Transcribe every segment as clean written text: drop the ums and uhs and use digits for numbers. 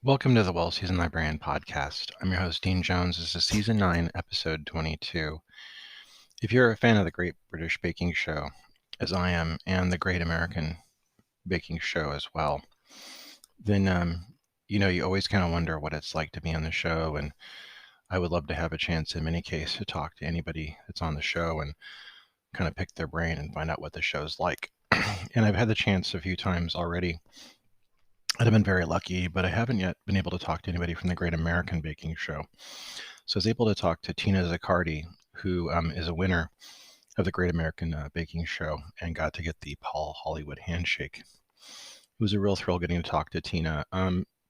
Welcome to the Well Seasoned Librarian Podcast. I'm your host, Dean Jones. This is Season 9, Episode 22. If you're a fan of the Great British Baking Show, as I am, and the Great American Baking Show as well, then, you always kind of wonder what it's like to be on the show, and I would love to have a chance in any case to talk to anybody that's on the show and kind of pick their brain and find out what the show's like. And I've had the chance a few times already. I've been very lucky, but I haven't yet been able to talk to anybody from the Great American Baking Show. So I was able to talk to Tina Zaccardi, who is a winner of the Great American Baking Show and got to get the Paul Hollywood handshake. It was a real thrill getting to talk to Tina.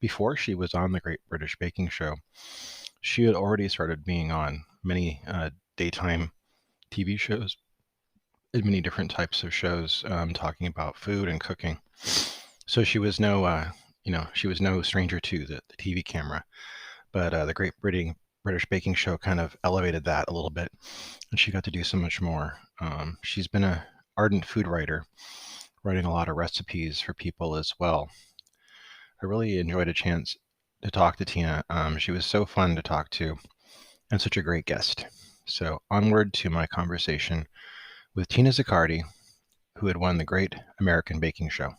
Before she was on the Great British Baking Show, she had already started being on many daytime TV shows and many different types of shows talking about food and cooking. So she was no stranger to the TV camera, but the Great British Baking Show kind of elevated that a little bit, and she got to do so much more. She's been an ardent food writer, writing a lot of recipes for people as well. I really enjoyed a chance to talk to Tina. She was so fun to talk to and such a great guest. So onward to my conversation with Tina Zaccardi, who had won the Great American Baking Show.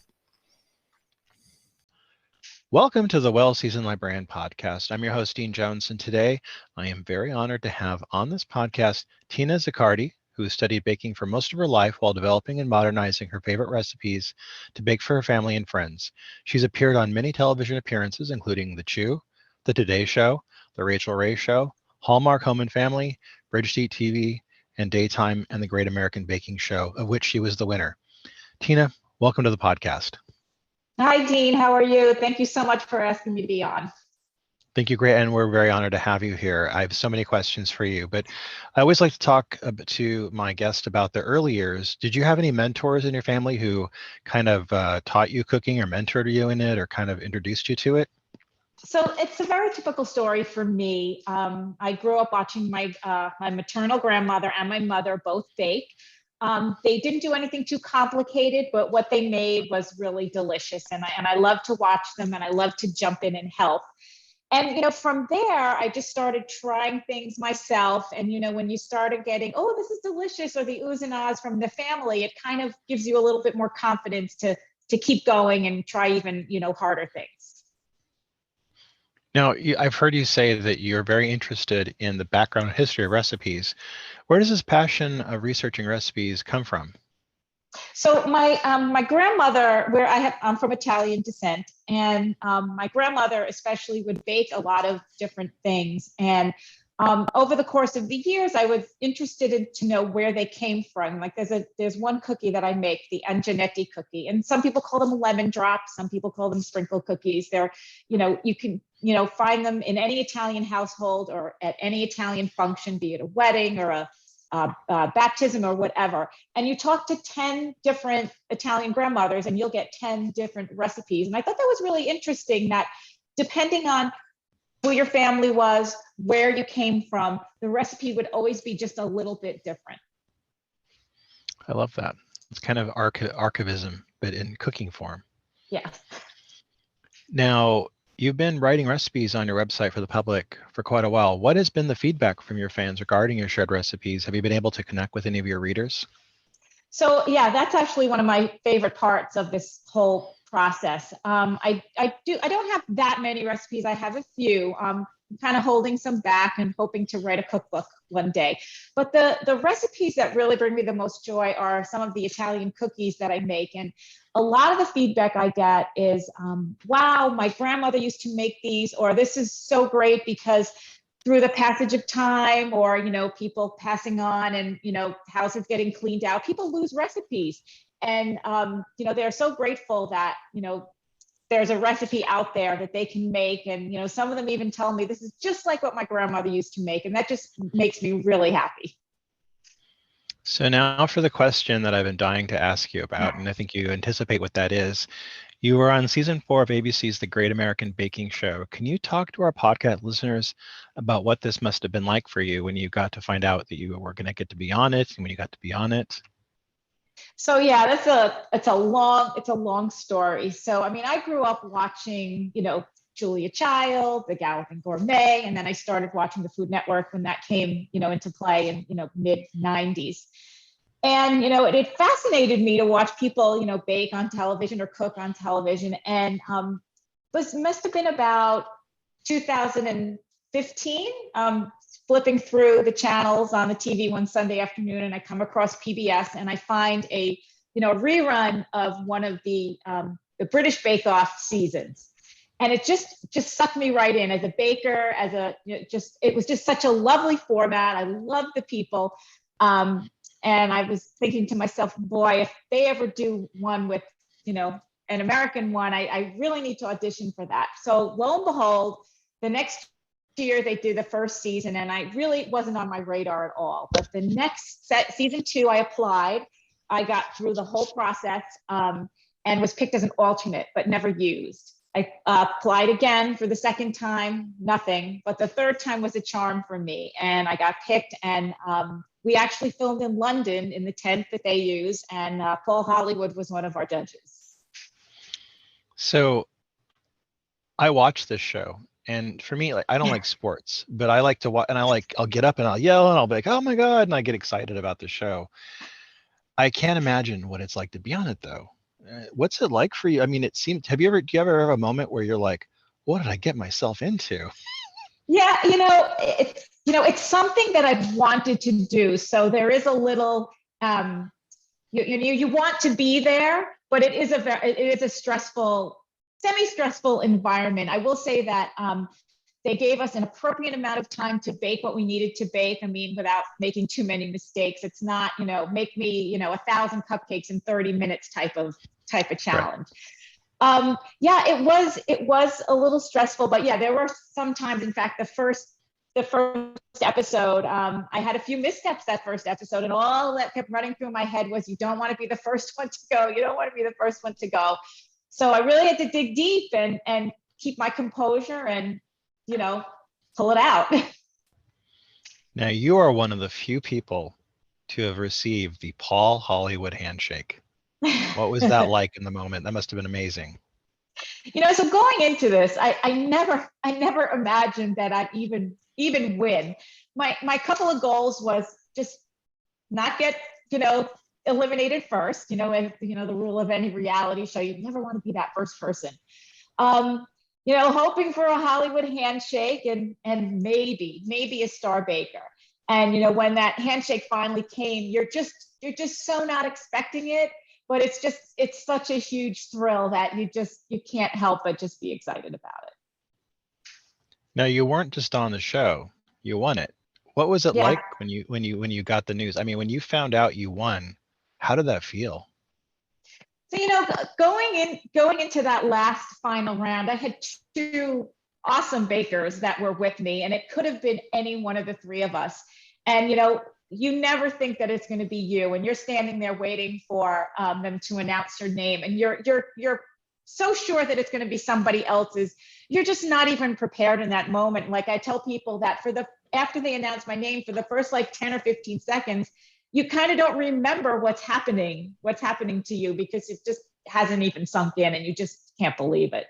Welcome to the Well Seasoned Librarian Podcast. I'm your host, Dean Jones, and today I am very honored to have on this podcast Tina Zaccardi, who studied baking for most of her life while developing and modernizing her favorite recipes to bake for her family and friends. She's appeared on many television appearances, including The Chew, The Today Show, The Rachael Ray Show, Hallmark Home and Family, Bridge Seat TV, and Daytime, and the Great American Baking Show, of which she was the winner. Tina, welcome to the podcast. Hi, Dean. How are you? Thank you so much for asking me to be on. Thank you, great, and we're very honored to have you here. I have so many questions for you, but I always like to talk to my guest about the early years. Did you have any mentors in your family who kind of taught you cooking or mentored you in it or kind of introduced you to it? So it's a very typical story for me. I grew up watching my maternal grandmother and my mother both bake. They didn't do anything too complicated, but what they made was really delicious. And I love to watch them, and I love to jump in and help. And, from there, I just started trying things myself. And, when you started getting, oh, this is delicious, or the oohs and ahs from the family, it kind of gives you a little bit more confidence to keep going and try even, harder things. Now, I've heard you say that you're very interested in the background history of recipes. Where does this passion of researching recipes come from? So my grandmother, I'm from Italian descent, and my grandmother especially would bake a lot of different things. And over the course of the years, I was interested to know where they came from. Like there's one cookie that I make, the Anginetti cookie, and some people call them lemon drops, some people call them sprinkle cookies. They're, you can find them in any Italian household or at any Italian function, be it a wedding or a baptism or whatever. And you talk to 10 different Italian grandmothers and you'll get 10 different recipes. And I thought that was really interesting that depending on who your family was, where you came from, the recipe would always be just a little bit different. I love that. It's kind of archivism, but in cooking form. Yeah. Now, you've been writing recipes on your website for the public for quite a while. What has been the feedback from your fans regarding your shared recipes? Have you been able to connect with any of your readers? So yeah, that's actually one of my favorite parts of this whole process. I don't have that many recipes. I have a few. I'm kind of holding some back and hoping to write a cookbook one day. But the recipes that really bring me the most joy are some of the Italian cookies that I make. And a lot of the feedback I get is, wow, my grandmother used to make these, or this is so great because through the passage of time, or, people passing on and, houses getting cleaned out, people lose recipes. And, they're so grateful that, there's a recipe out there that they can make. And, some of them even tell me this is just like what my grandmother used to make. And that just makes me really happy. So now for the question that I've been dying to ask you about, and I think you anticipate what that is. You were on season 4 of ABC's The Great American Baking Show. Can you talk to our podcast listeners about what this must have been like for you when you got to find out that you were going to get to be on it and when you got to be on it? So yeah, it's a long story. So I mean, I grew up watching, Julia Child, The Galloping Gourmet, and then I started watching the Food Network when that came, into play in, mid 90s. And, it fascinated me to watch people, bake on television or cook on television. And this must have been about 2015, flipping through the channels on the TV one Sunday afternoon, and I come across PBS and I find a rerun of one of the British Bake Off seasons. And it just sucked me right in as a baker, it was just such a lovely format. I love the people. And I was thinking to myself, boy, if they ever do one with, an American one, I really need to audition for that. So lo and behold, the next year they did the first season, and I really wasn't on my radar at all. But the next season 2, I applied. I got through the whole process and was picked as an alternate, but never used. I applied again for the second time, nothing. But the third time was a charm for me, and I got picked. And we actually filmed in London in the tent that they use, and Paul Hollywood was one of our judges. So I watch this show, and for me, I don't like sports, but I like to watch, and I'll get up and I'll yell and I'll be like, oh my God, and I get excited about the show. I can't imagine what it's like to be on it though. What's it like for you? I mean, do you ever have a moment where you're like, what did I get myself into? Yeah, it's something that I've wanted to do. So there is a little, you want to be there, but it is a stressful, semi-stressful environment. I will say that they gave us an appropriate amount of time to bake what we needed to bake. I mean, without making too many mistakes. It's not, make me, 1,000 cupcakes in 30 minutes type of challenge. Right. It was a little stressful, but yeah, there were some times. In fact, the first episode, I had a few missteps that first episode, and all that kept running through my head was, you don't want to be the first one to go. You don't want to be the first one to go. So I really had to dig deep and keep my composure and, pull it out. Now, you are one of the few people to have received the Paul Hollywood handshake. What was that like in the moment? That must have been amazing. So going into this, I never imagined that I'd even win. My couple of goals was just not get, eliminated first, the rule of any reality show, you never want to be that first person. Hoping for a Hollywood handshake and maybe a star baker. And, when that handshake finally came, you're just so not expecting it, but it's such a huge thrill that you can't help but just be excited about it. Now, you weren't just on the show, you won it. What was it like when you got the news? I mean, when you found out you won, how did that feel? So, going into that last final round, I had 2 awesome bakers that were with me, and it could have been any one of the 3 of us. And, you never think that it's going to be you, and you're standing there waiting for them to announce your name, and you're so sure that it's going to be somebody else's. You're just not even prepared in that moment. Like I tell people that after they announce my name, for the first 10 or 15 seconds, you kind of don't remember what's happening to you, because it just hasn't even sunk in and you just can't believe it.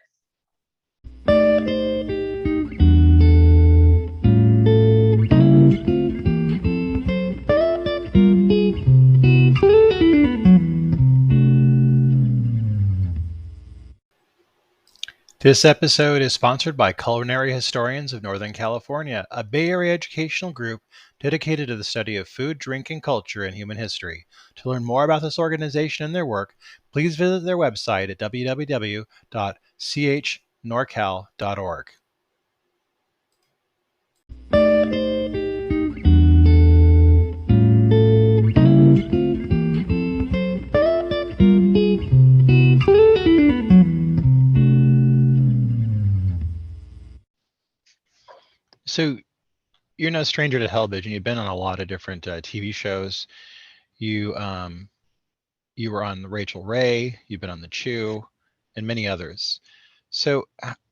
This episode is sponsored by Culinary Historians of Northern California, a Bay Area educational group dedicated to the study of food, drink, and culture in human history. To learn more about this organization and their work, please visit their website at www.chnorcal.org. So you're no stranger to television. You've been on a lot of different TV shows. You were on Rachael Ray. You've been on The Chew, and many others. So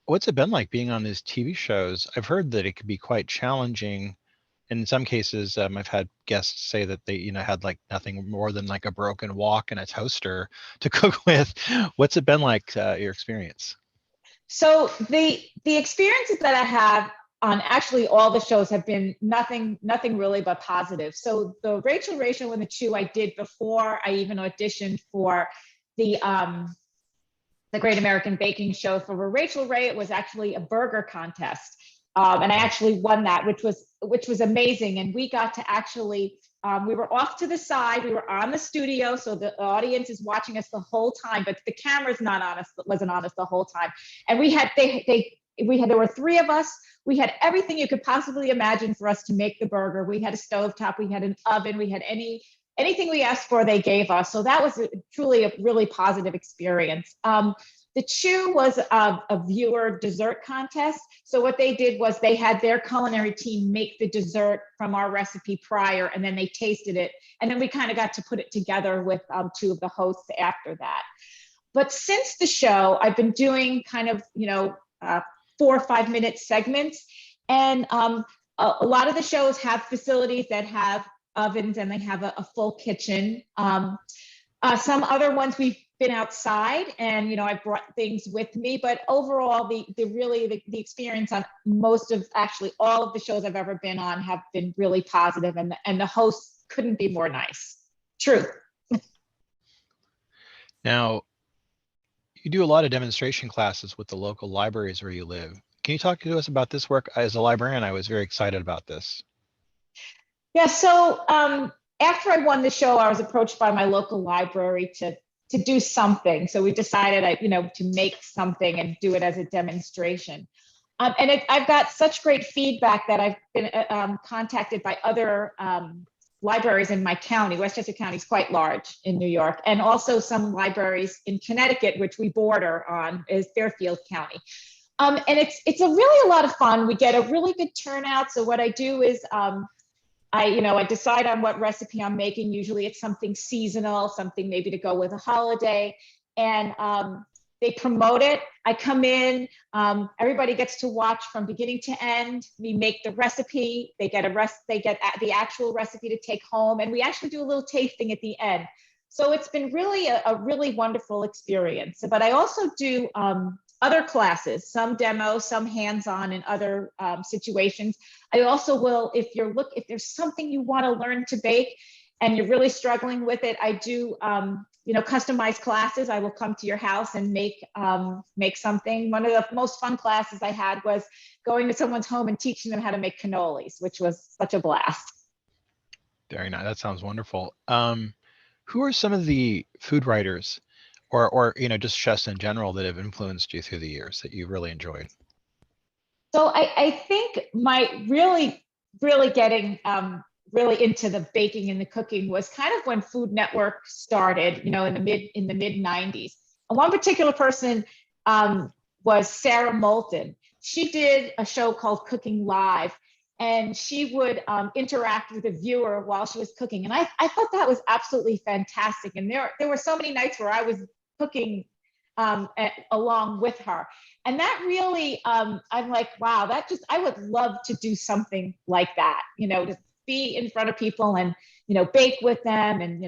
what's it been like being on these TV shows? I've heard that it could be quite challenging. In some cases, I've had guests say that they, had nothing more than a broken wok and a toaster to cook with. What's it been like, your experience? So the experiences that I have on actually all the shows have been nothing really but positive. So the Rachael Ray Show and the Chew I did before I even auditioned for the Great American Baking Show. For Rachael Ray, it was actually a burger contest, and I actually won that, which was amazing. And we got to actually we were off to the side. We were on the studio, so the audience is watching us the whole time, but the camera's not on us, wasn't on us the whole time. And there were three of us. We had everything you could possibly imagine for us to make the burger. We had a stovetop, we had an oven, we had anything we asked for, they gave us. So that was truly a really positive experience. The Chew was a viewer dessert contest. So what they did was they had their culinary team make the dessert from our recipe prior, and then they tasted it. And then we kind of got to put it together with two of the hosts after that. But since the show, I've been doing kind of, 4 or 5 minute segments. And a lot of the shows have facilities that have ovens and they have a full kitchen. Some other ones we've been outside and, I brought things with me, but overall the experience on most of actually all of the shows I've ever been on have been really positive, and the hosts couldn't be more nice. Truth. Now, you do a lot of demonstration classes with the local libraries where you live. Can you talk to us about this work? As a librarian, I was very excited about this. Yeah, so after I won the show, I was approached by my local library to do something. So we decided, to make something and do it as a demonstration. I've got such great feedback that I've been contacted by other libraries in my county. Westchester County is quite large in New York, and also some libraries in Connecticut, which we border on, is Fairfield County. And it's really a lot of fun. We get a really good turnout. So what I do is I decide on what recipe I'm making. Usually it's something seasonal, something maybe to go with a holiday, and they promote it. I come in, everybody gets to watch from beginning to end. We make the recipe. They get the actual recipe to take home, and we actually do a little tasting at the end. So it's been really a really wonderful experience. But I also do other classes, some demo, some hands-on in other situations. I also will, if there's something you want to learn to bake and you're really struggling with it, I do customized classes. I will come to your house and make something. One of the most fun classes I had was going to someone's home and teaching them how to make cannolis, which was such a blast. Very nice. That sounds wonderful. Who are some of the food writers or just chefs in general that have influenced you through the years that you really enjoyed? So I think my really getting really into the baking and the cooking was kind of when Food Network started, in the mid 90s. And one particular person was Sarah Moulton. She did a show called Cooking Live, and she would interact with the viewer while she was cooking. And I thought that was absolutely fantastic. And there were so many nights where I was cooking along with her. And that really, I'm like, wow, I would love to do something like that, to be in front of people and, bake with them and,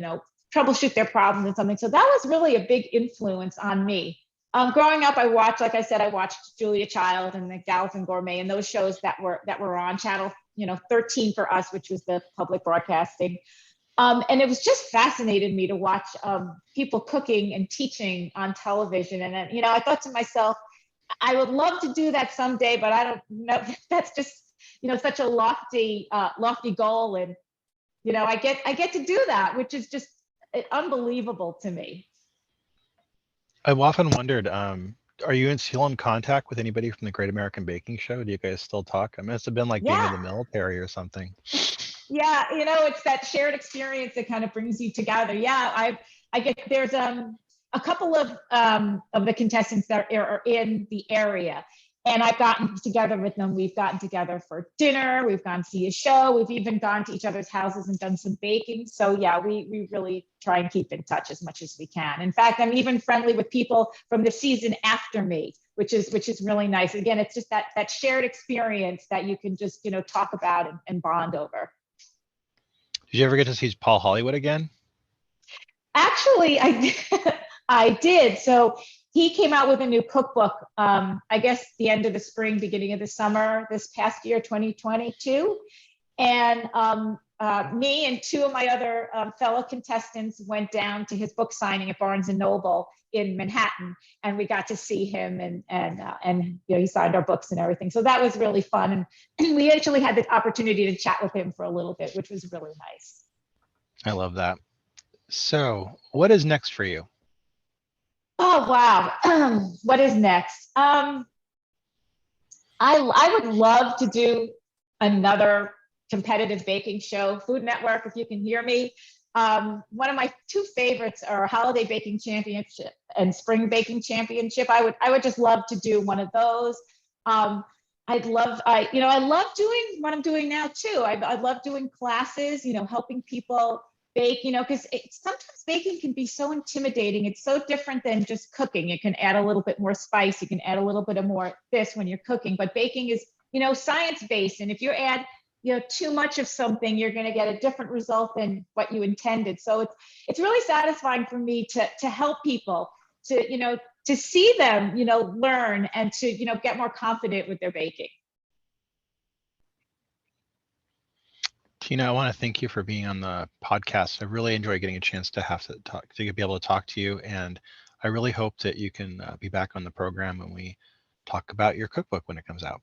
troubleshoot their problems and something. So that was really a big influence on me. Growing up, I watched Julia Child and the Gals and Gourmet and those shows that were on channel, 13 for us, which was the public broadcasting. And it was just fascinated me to watch people cooking and teaching on television. And then, I thought to myself, I would love to do that someday, but I don't know. That's just, such a lofty goal. And, I get to do that, which is just unbelievable to me. I've often wondered, are you still in contact with anybody from the Great American Baking Show? Do you guys still talk? I mean, it's been like being in the military or something. Yeah, it's that shared experience that kind of brings you together. Yeah, I get there's a couple of the contestants that are in the area, and I've gotten together with them. We've gotten together for dinner. We've gone to see a show. We've even gone to each other's houses and done some baking. So yeah, we really try and keep in touch as much as we can. In fact, I'm even friendly with people from the season after me, which is really nice. Again, it's just that shared experience that you can just talk about and bond over. Did you ever get to see Paul Hollywood again? Actually, I did. So he came out with a new cookbook, I guess the end of the spring, beginning of the summer, this past year, 2022. And me and two of my other fellow contestants went down to his book signing at Barnes and Noble in Manhattan, and we got to see him, and he signed our books and everything. So that was really fun, and we actually had the opportunity to chat with him for a little bit, which was really nice. I love that. So, what is next for you? Oh wow, what is next? I would love to do another competitive baking show. Food Network, if you can hear me. One of my two favorites are Holiday Baking Championship and Spring Baking Championship. I would just love to do one of those. I love doing what I'm doing now too. I love doing classes, helping people bake, because sometimes baking can be so intimidating. It's so different than just cooking. It can add a little bit more spice. You can add a little bit of more this when you're cooking, but baking is, science-based. And if you add too much of something, you're going to get a different result than what you intended. So it's really satisfying for me to help people to see them, learn and to, get more confident with their baking. Tina, I want to thank you for being on the podcast. I really enjoy getting a chance to be able to talk to you. And I really hope that you can be back on the program when we talk about your cookbook when it comes out.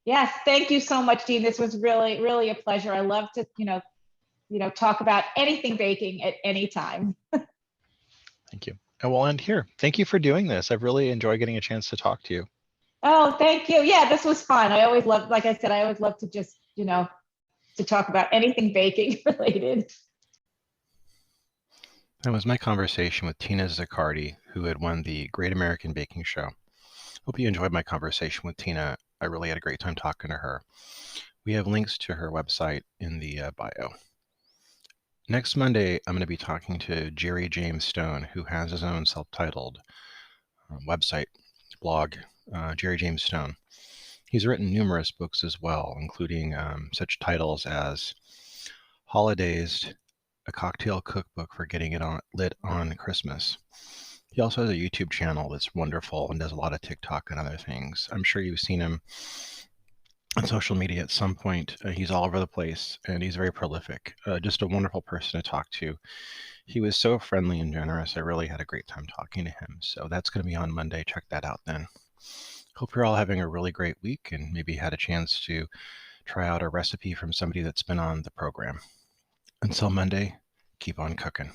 Yes, thank you so much, Dean. This was really, really a pleasure. I love to, talk about anything baking at any time. Thank you. And we'll end here. Thank you for doing this. I've really enjoyed getting a chance to talk to you. Oh, thank you. Yeah, this was fun. I always love, like I said, I always love to just, to talk about anything baking related. That was my conversation with Tina Zaccardi, who had won the Great American Baking Show. Hope you enjoyed my conversation with Tina. I really had a great time talking to her. We have links to her website in the bio. Next Monday, I'm going to be talking to Jerry James Stone, who has his own self-titled website, blog, Jerry James Stone. He's written numerous books as well, including such titles as Holidays, a cocktail cookbook for getting it lit on Christmas. He also has a YouTube channel that's wonderful and does a lot of TikTok and other things. I'm sure you've seen him on social media at some point. He's all over the place and he's very prolific. Just a wonderful person to talk to. He was so friendly and generous. I really had a great time talking to him. So that's going to be on Monday. Check that out then. Hope you're all having a really great week and maybe had a chance to try out a recipe from somebody that's been on the program. Until Monday, keep on cooking.